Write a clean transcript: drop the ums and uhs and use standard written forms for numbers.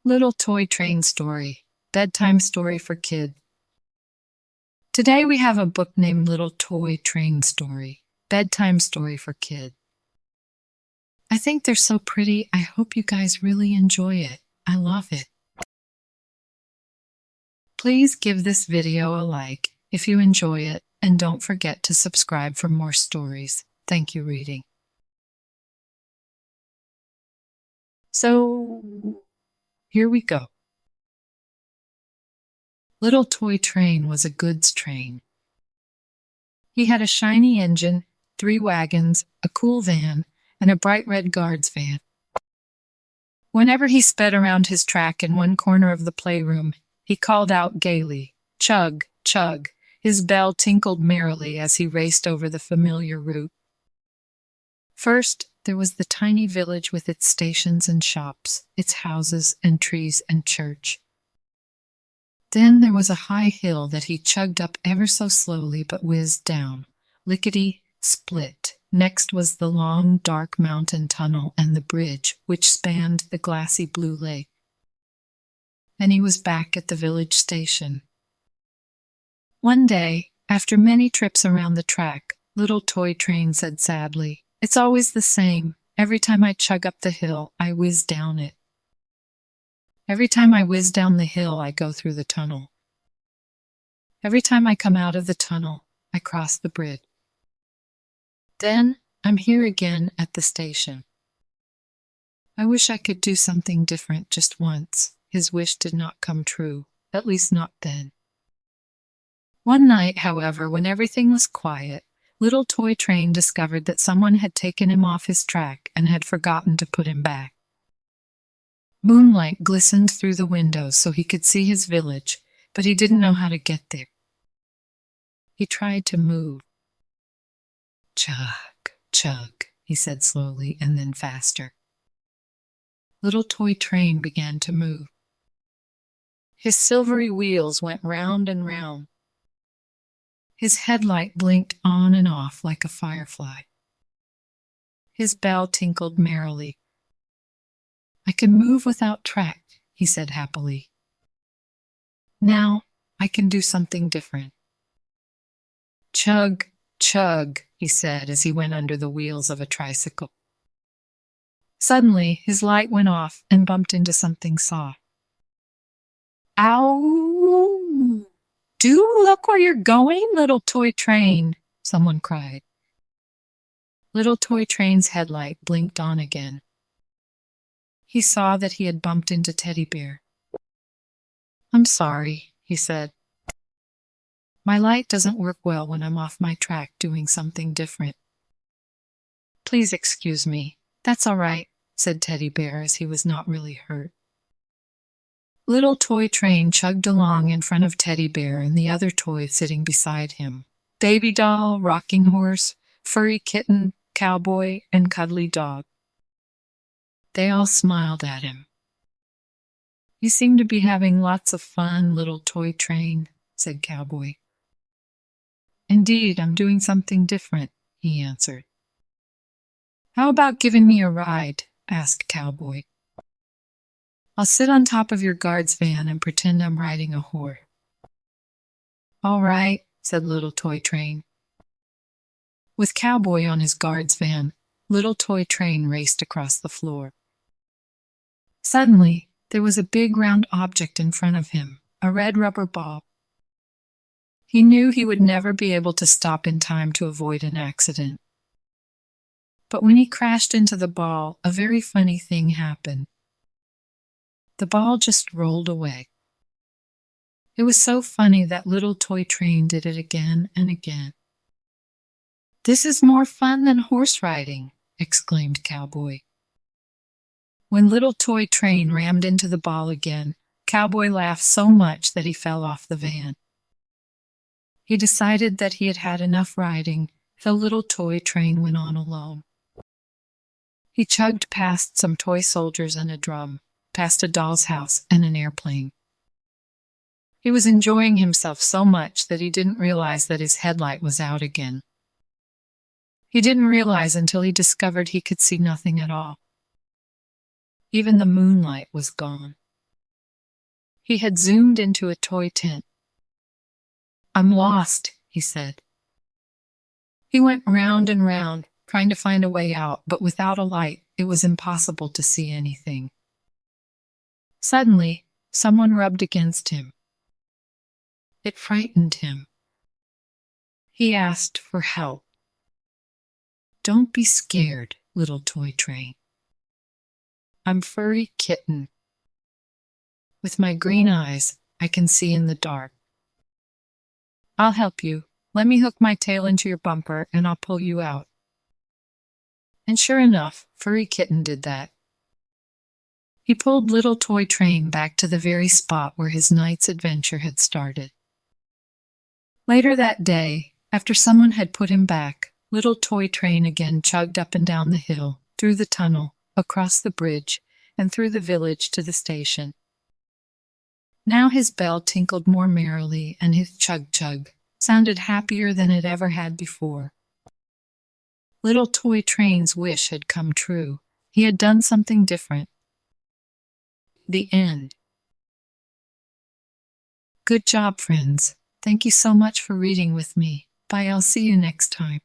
Little Toy Train Story, Bedtime Story for Kids. Today we have a book named Little Toy Train Story, Bedtime Story for Kids. I think they're so pretty. I hope you guys really enjoy it. I love it. Please give this video a like if you enjoy it, and don't forget to subscribe for more stories. Thank you, reading. So, here we go. Little Toy Train was a goods train. He had a shiny engine, 3 wagons, a cool van, and a bright red guard's van. Whenever he sped around his track in one corner of the playroom, he called out gaily, "Chug, chug." His bell tinkled merrily as he raced over the familiar route. First, there was the tiny village with its stations and shops, its houses and trees and church. Then there was a high hill that he chugged up ever so slowly but whizzed down, lickety-split. Next was the long, dark mountain tunnel and the bridge which spanned the glassy blue lake. And he was back at the village station. One day, after many trips around the track, Little Toy Train said sadly, "It's always the same. Every time I chug up the hill, I whiz down it. Every time I whiz down the hill, I go through the tunnel. Every time I come out of the tunnel, I cross the bridge. Then I'm here again at the station. I wish I could do something different just once." His wish did not come true, at least not then. One night, however, when everything was quiet, Little Toy Train discovered that someone had taken him off his track and had forgotten to put him back. Moonlight glistened through the windows so he could see his village, but he didn't know how to get there. He tried to move. "Chug, chug," he said slowly and then faster. Little Toy Train began to move. His silvery wheels went round and round. His headlight blinked on and off like a firefly. His bell tinkled merrily. "I can move without track," he said happily. "Now I can do something different." "Chug, chug," he said as he went under the wheels of a tricycle. Suddenly his light went off and bumped into something soft. "Ow! Do look where you're going, Little Toy Train," someone cried. Little Toy Train's headlight blinked on again. He saw that he had bumped into Teddy Bear. "I'm sorry," he said. "My light doesn't work well when I'm off my track doing something different. Please excuse me." "That's all right," said Teddy Bear as he was not really hurt. Little Toy Train chugged along in front of Teddy Bear and the other toys sitting beside him. Baby doll, rocking horse, furry kitten, cowboy, and cuddly dog. They all smiled at him. "You seem to be having lots of fun, Little Toy Train," said Cowboy. "Indeed, I'm doing something different," he answered. "How about giving me a ride?" asked Cowboy. "I'll sit on top of your guard's van and pretend I'm riding a horse." "All right," said Little Toy Train. With Cowboy on his guard's van, Little Toy Train raced across the floor. Suddenly, there was a big round object in front of him, a red rubber ball. He knew he would never be able to stop in time to avoid an accident. But when he crashed into the ball, a very funny thing happened. The ball just rolled away. It was so funny that Little Toy Train did it again and again. "This is more fun than horse riding," exclaimed Cowboy. When Little Toy Train rammed into the ball again, Cowboy laughed so much that he fell off the van. He decided that he had had enough riding, so Little Toy Train went on alone. He chugged past some toy soldiers and a drum, past a doll's house and an airplane. He was enjoying himself so much that he didn't realize that his headlight was out again. He didn't realize until he discovered he could see nothing at all. Even the moonlight was gone. He had zoomed into a toy tent. "I'm lost," he said. He went round and round, trying to find a way out, but without a light, it was impossible to see anything. Suddenly, someone rubbed against him. It frightened him. He asked for help. "Don't be scared, little toy train. I'm Furry Kitten. With my green eyes, I can see in the dark. I'll help you. Let me hook my tail into your bumper and I'll pull you out." And sure enough, Furry Kitten did that. He pulled little toy train back to the very spot where his night's adventure had started. Later that day, after someone had put him back, little toy train again chugged up and down the hill, through the tunnel, across the bridge, and through the village to the station. Now his bell tinkled more merrily, and his chug-chug sounded happier than it ever had before. Little toy train's wish had come true. He had done something different. The end. Good job, friends. Thank you so much for reading with me. Bye, I'll see you next time.